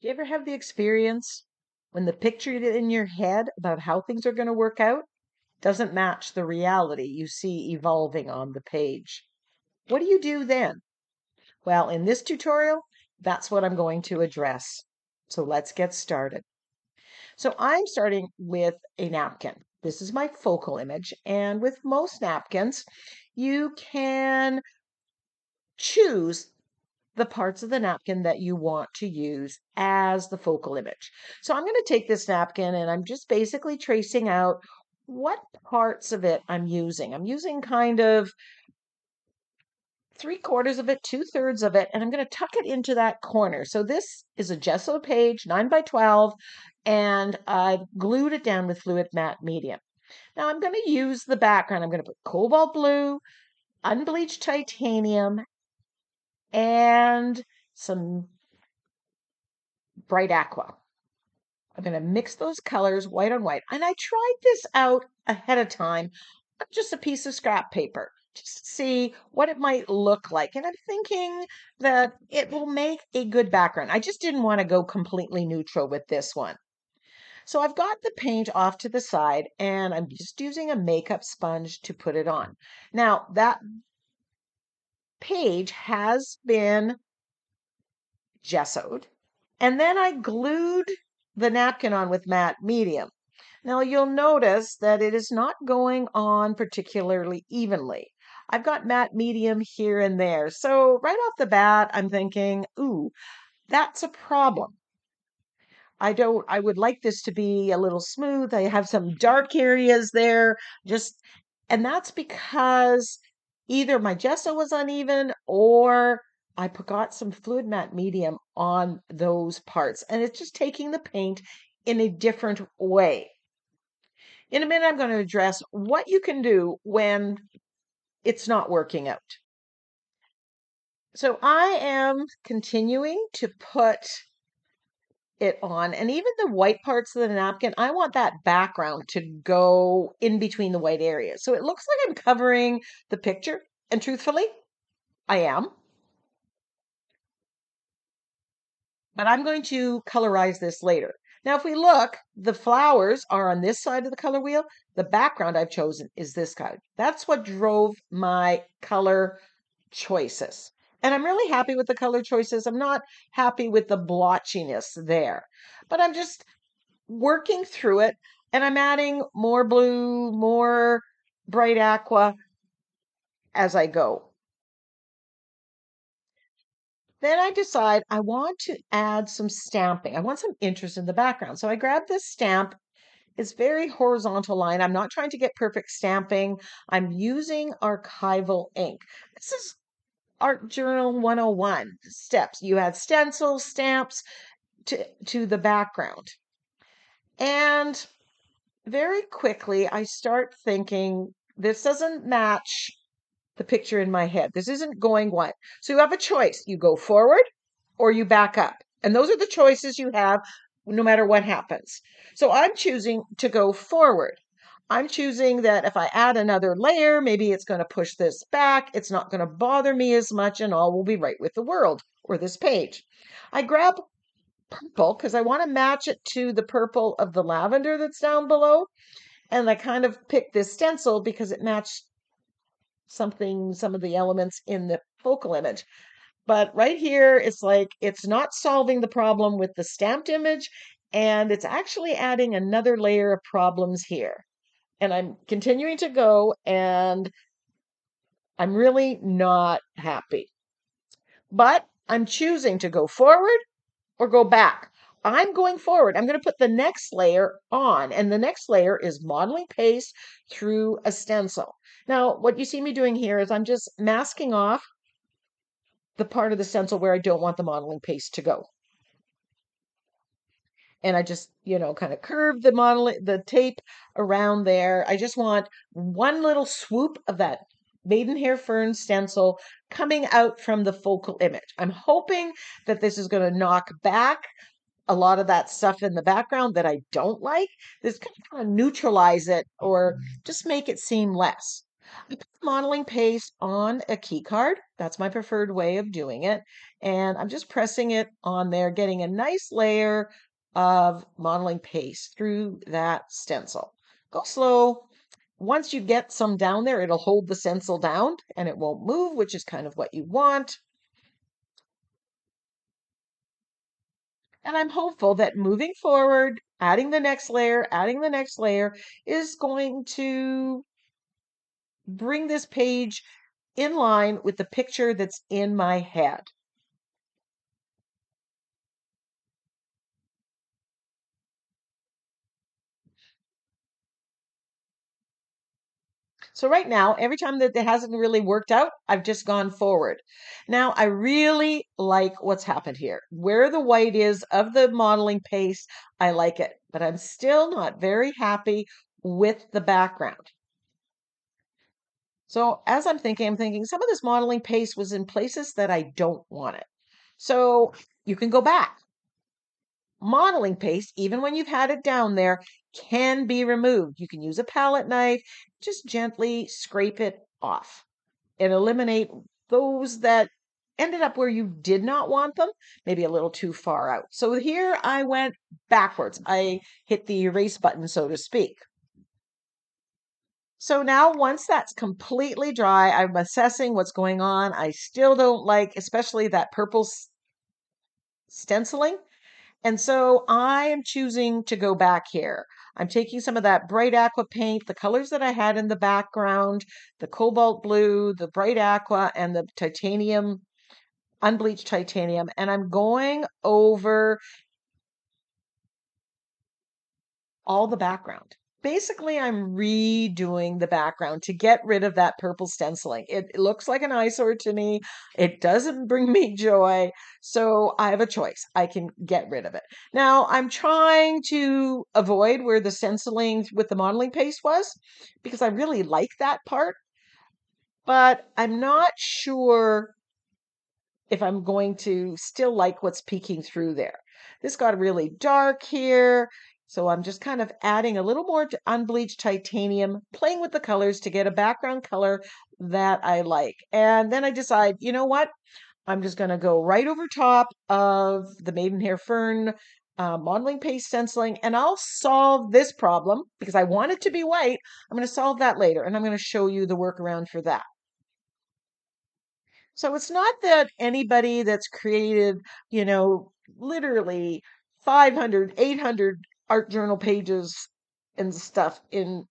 Do you ever have the experience when the picture in your head about how things are going to work out doesn't match the reality you see evolving on the page? What do you do then? Well, in this tutorial, that's what I'm going to address. So let's get started. So I'm starting with a napkin. This is my focal image, and with most napkins, you can choose the parts of the napkin that you want to use as the focal image. So I'm going to take this napkin and I'm just basically tracing out what parts of it I'm using. I'm using kind of 3/4 of it, 2/3 of it, and I'm going to tuck it into that corner. So this is a gesso page, 9 by 12, and I've glued it down with fluid matte medium. Now I'm going to use the background. I'm going to put cobalt blue, unbleached titanium, and some bright aqua. I'm going to mix those colors white on white. And I tried this out ahead of time on just a piece of scrap paper just to see what it might look like. And I'm thinking that it will make a good background. I just didn't want to go completely neutral with this one. So I've got the paint off to the side and I'm just using a makeup sponge to put it on. Now that page has been gessoed and then I glued the napkin on with matte medium. Now you'll notice that it is not going on particularly evenly. I've got matte medium here and there. So right off the bat, I'm thinking, ooh, that's a problem. I would like this to be a little smooth. I have some dark areas there, and that's because either my gesso was uneven or I got some fluid matte medium on those parts, and it's just taking the paint in a different way. In a minute, I'm going to address what you can do when it's not working out. So I am continuing to put it on, and even the white parts of the napkin, I want that background to go in between the white areas. So it looks like I'm covering the picture, and truthfully, I am. But I'm going to colorize this later. Now, if we look, the flowers are on this side of the color wheel. The background I've chosen is this color. That's what drove my color choices. And I'm really happy with the color choices. I'm not happy with the blotchiness there, but I'm just working through it and I'm adding more blue, more bright aqua as I go. Then I decide I want to add some stamping. I want some interest in the background. So I grab this stamp. It's very horizontal line. I'm not trying to get perfect stamping. I'm using archival ink. This is Art Journal 101 steps. You add stencils, stamps to the background. And very quickly, I start thinking this doesn't match the picture in my head. This isn't going one. So you have a choice. You go forward or you back up. And those are the choices you have no matter what happens. So I'm choosing to go forward. I'm choosing that if I add another layer, maybe it's going to push this back. It's not going to bother me as much and all will be right with the world or this page. I grab purple because I want to match it to the purple of the lavender that's down below. And I kind of picked this stencil because it matched some of the elements in the focal image. But right here, it's like it's not solving the problem with the stamped image, and it's actually adding another layer of problems here. And I'm continuing to go, and I'm really not happy. But I'm choosing to go forward or go back. I'm going forward. I'm going to put the next layer on, and the next layer is modeling paste through a stencil. Now, what you see me doing here is I'm just masking off the part of the stencil where I don't want the modeling paste to go. And I just, kind of curve the tape around there. I just want one little swoop of that maidenhair fern stencil coming out from the focal image. I'm hoping that this is going to knock back a lot of that stuff in the background that I don't like. This can kind of neutralize it or just make it seem less. I put modeling paste on a key card That's my preferred way of doing it. And I'm just pressing it on there, getting a nice layer of modeling paste through that stencil. Go slow. Once you get some down there, it'll hold the stencil down and it won't move, which is kind of what you want. And I'm hopeful that moving forward, adding the next layer is going to bring this page in line with the picture that's in my head. So right now, every time that it hasn't really worked out, I've just gone forward. Now I really like what's happened here. Where the white is of the modeling paste, I like it, but I'm still not very happy with the background. So as I'm thinking some of this modeling paste was in places that I don't want it. So you can go back. Modeling paste, even when you've had it down there, can be removed. You can use a palette knife, just gently scrape it off and eliminate those that ended up where you did not want them, maybe a little too far out. So here I went backwards. I hit the erase button, so to speak. So now once that's completely dry, I'm assessing what's going on. I still don't like, especially that purple stenciling. And so I am choosing to go back here. I'm taking some of that bright aqua paint, the colors that I had in the background, the cobalt blue, the bright aqua, and the titanium, unbleached titanium, and I'm going over all the background. Basically, I'm redoing the background to get rid of that purple stenciling. It looks like an eyesore to me. It doesn't bring me joy. So I have a choice. I can get rid of it. Now, I'm trying to avoid where the stenciling with the modeling paste was because I really like that part, but I'm not sure if I'm going to still like what's peeking through there. This got really dark here. So I'm just kind of adding a little more unbleached titanium, playing with the colors to get a background color that I like. And then I decide, you know what? I'm just going to go right over top of the Maidenhair Fern modeling paste stenciling, and I'll solve this problem because I want it to be white. I'm going to solve that later, and I'm going to show you the workaround for that. So it's not that anybody that's created, literally 500, 800 art journal pages and stuff in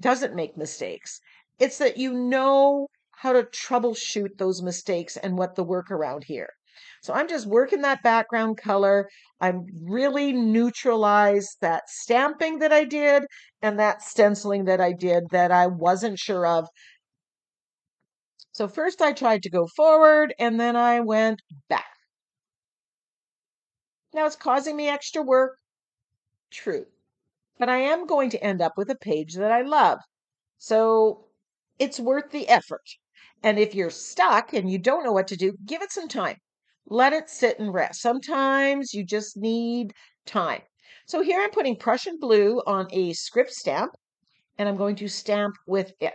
doesn't make mistakes. It's that you know how to troubleshoot those mistakes and what the workaround here. So I'm just working that background color. I'm really neutralized that stamping that I did and that stenciling that I did that I wasn't sure of. So first I tried to go forward and then I went back. Now it's causing me extra work, true, but I am going to end up with a page that I love. So it's worth the effort. And if you're stuck and you don't know what to do, give it some time. Let it sit and rest. Sometimes you just need time. So here I'm putting Prussian blue on a script stamp and I'm going to stamp with it.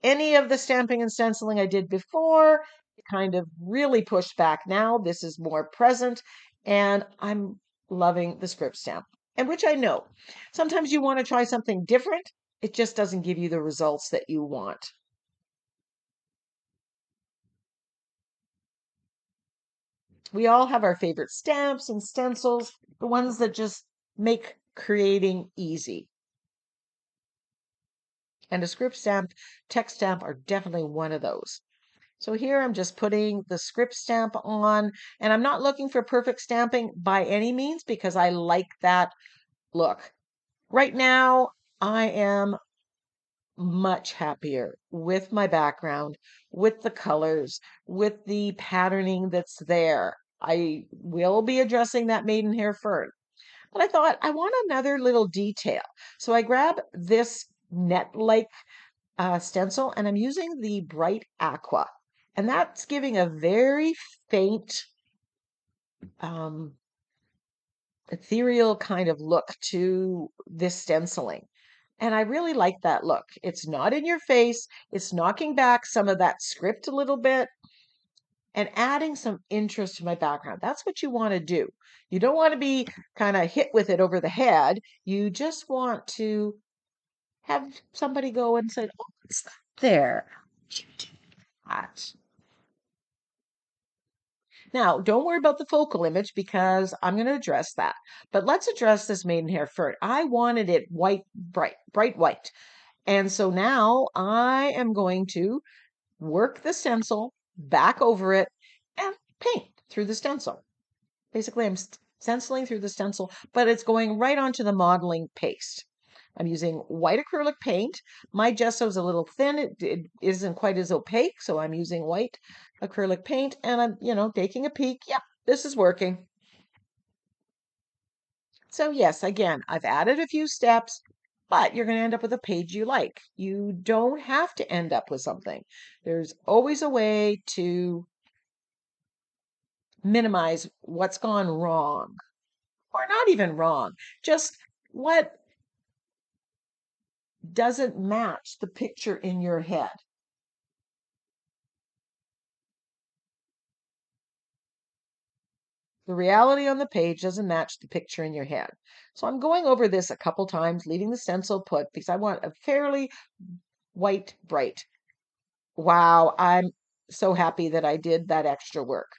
Any of the stamping and stenciling I did before kind of really pushed back now. This is more present, and I'm loving the script stamp, and which I know. Sometimes you want to try something different. It just doesn't give you the results that you want. We all have our favorite stamps and stencils, the ones that just make creating easy. And a script stamp, text stamp are definitely one of those. So here I'm just putting the script stamp on, and I'm not looking for perfect stamping by any means because I like that look. Right now, I am much happier with my background, with the colors, with the patterning that's there. I will be addressing that Maidenhair Fern. But I thought I want another little detail. So I grab this net-like stencil and I'm using the bright aqua. And that's giving a very faint, ethereal kind of look to this stenciling. And I really like that look. It's not in your face. It's knocking back some of that script a little bit and adding some interest to my background. That's what you want to do. You don't want to be kind of hit with it over the head. You just want to have somebody go and say, "Oh, what's that there? You did that." Now, don't worry about the focal image because I'm going to address that. But let's address this maidenhair first. I wanted it white, bright white. And so now I am going to work the stencil back over it and paint through the stencil. Basically, I'm stenciling through the stencil, but it's going right onto the modeling paste. I'm using white acrylic paint. My gesso is a little thin. It isn't quite as opaque, so I'm using white acrylic paint and I'm, taking a peek. Yep, this is working. So yes, again, I've added a few steps, but you're going to end up with a page you like. You don't have to end up with something. There's always a way to minimize what's gone wrong, or not even wrong, just what doesn't match the picture in your head. The reality on the page doesn't match the picture in your head. So I'm going over this a couple times, leaving the stencil put because I want a fairly white, bright. Wow, I'm so happy that I did that extra work.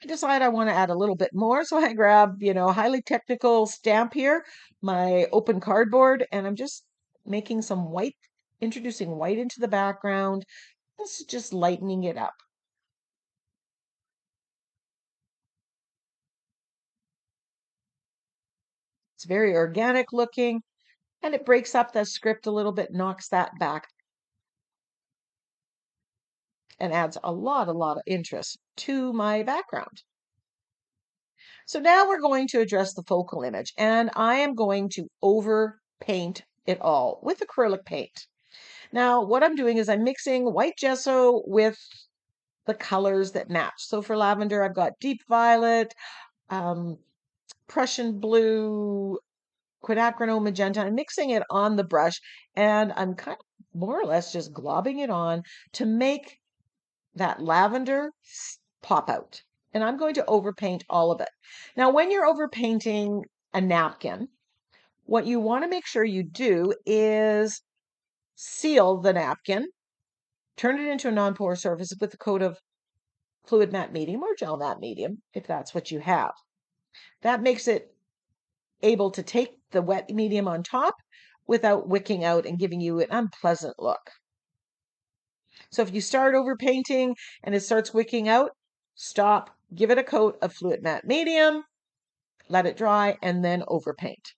I decide I want to add a little bit more, so I grab, a highly technical stamp here, my open cardboard, and I'm just making some white, introducing white into the background. This is just lightening it up. It's very organic looking, and it breaks up the script a little bit, knocks that back, and adds a lot of interest to my background. So now we're going to address the focal image, and I am going to over paint it all with acrylic paint. Now, what I'm doing is I'm mixing white gesso with the colors that match. So for lavender, I've got deep violet, um, Prussian blue, quinacridone magenta. I'm mixing it on the brush, and I'm kind of more or less just globbing it on to make that lavender pop out. And I'm going to overpaint all of it. Now, when you're overpainting a napkin, what you want to make sure you do is seal the napkin, turn it into a non-porous surface with a coat of fluid matte medium or gel matte medium, if that's what you have. That makes it able to take the wet medium on top without wicking out and giving you an unpleasant look. So if you start over painting and it starts wicking out, stop, give it a coat of fluid matte medium, let it dry, and then overpaint.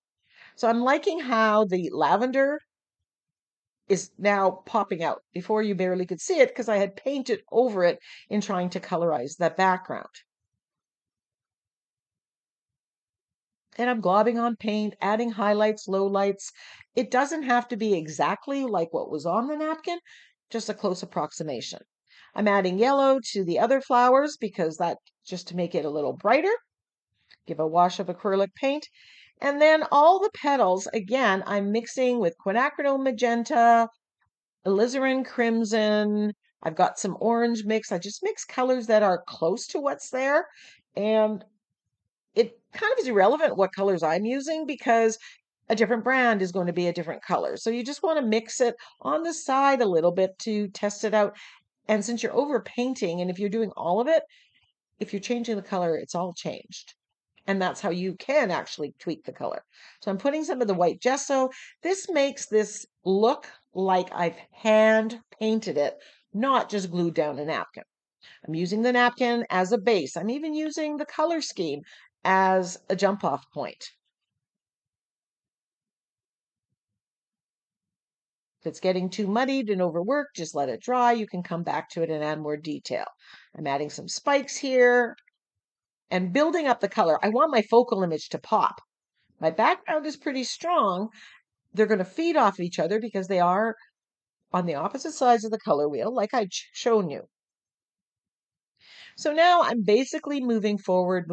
So I'm liking how the lavender is now popping out. Before you barely could see it because I had painted over it in trying to colorize that background. And I'm globbing on paint, adding highlights, lowlights. It doesn't have to be exactly like what was on the napkin, just a close approximation. I'm adding yellow to the other flowers because that just to make it a little brighter. Give a wash of acrylic paint. And then all the petals, again, I'm mixing with quinacridone magenta, alizarin crimson. I've got some orange mix. I just mix colors that are close to what's there. And it kind of is irrelevant what colors I'm using because a different brand is going to be a different color. So you just want to mix it on the side a little bit to test it out. And since you're over painting, and if you're doing all of it, if you're changing the color, it's all changed. And that's how you can actually tweak the color. So I'm putting some of the white gesso. This makes this look like I've hand painted it, not just glued down a napkin. I'm using the napkin as a base. I'm even using the color scheme as a jump off point. If it's getting too muddied and overworked, just let it dry. You can come back to it and add more detail. I'm adding some spikes here and building up the color. I want my focal image to pop. My background is pretty strong. They're going to feed off each other because they are on the opposite sides of the color wheel, like I'd shown you. So now I'm basically moving forward.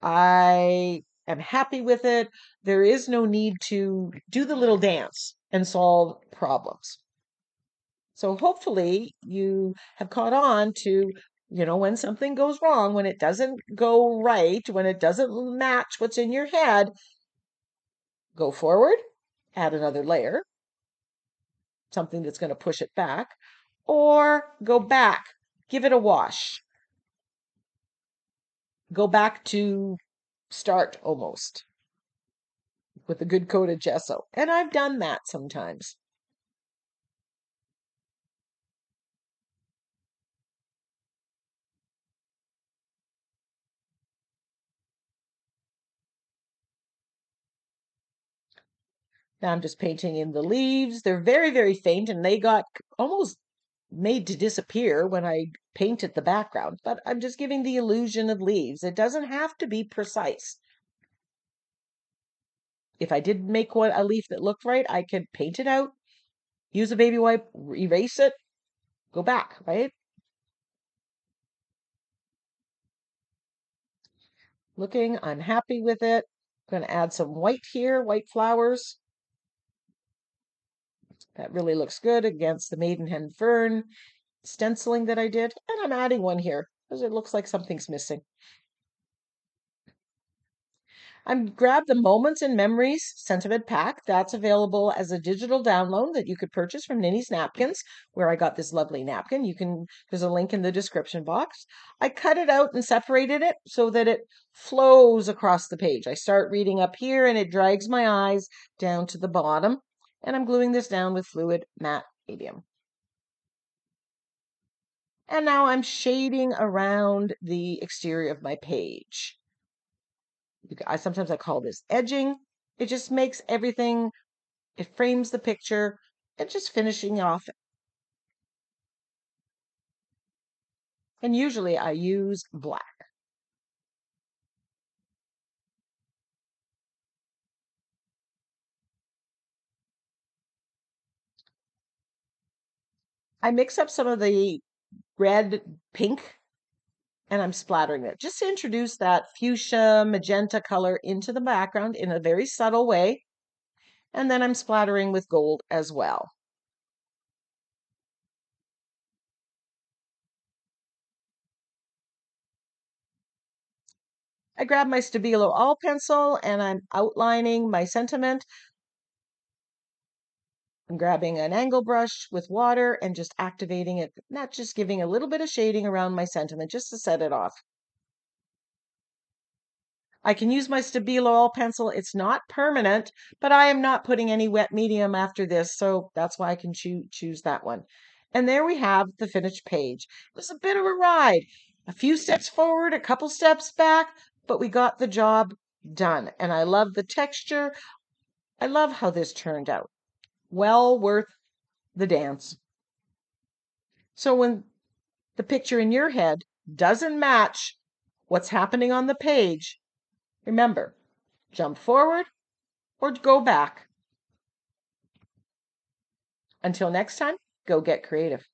I am happy with it. There is no need to do the little dance and solve problems. So hopefully you have caught on to, when something goes wrong, when it doesn't go right, when it doesn't match what's in your head, go forward, add another layer, something that's going to push it back, or go back, give it a wash, go back to start almost with a good coat of gesso. And I've done that sometimes. Now I'm just painting in the leaves. They're very, very faint and they got almost made to disappear when I painted the background, but I'm just giving the illusion of leaves. It doesn't have to be precise. If I did make a leaf that looked right, I could paint it out, use a baby wipe, erase it, go back, right? Looking, I'm happy with it. I'm going to add some white here, white flowers. That really looks good against the maidenhead fern stenciling that I did. And I'm adding one here because it looks like something's missing. I'm grabbed the Moments and Memories sentiment pack. That's available as a digital download that you could purchase from Ninny's Napkins, where I got this lovely napkin. There's a link in the description box. I cut it out and separated it so that it flows across the page. I start reading up here and it drags my eyes down to the bottom. And I'm gluing this down with fluid matte medium. And now I'm shading around the exterior of my page. Sometimes I call this edging. It just makes everything, it frames the picture and just finishing off. And usually I use black. I mix up some of the red, pink, and I'm splattering it just to introduce that fuchsia magenta color into the background in a very subtle way. And then I'm splattering with gold as well. I grab my Stabilo All pencil and I'm outlining my sentiment. I'm grabbing an angle brush with water and just activating it, not just giving a little bit of shading around my sentiment just to set it off. I can use my Stabilo All pencil. It's not permanent, but I am not putting any wet medium after this, so that's why I can choose that one. And there we have the finished page. It was a bit of a ride. A few steps forward, a couple steps back, but we got the job done. And I love the texture. I love how this turned out. Well worth the dance. So when the picture in your head doesn't match what's happening on the page, remember, jump forward or go back. Until next time, go get creative.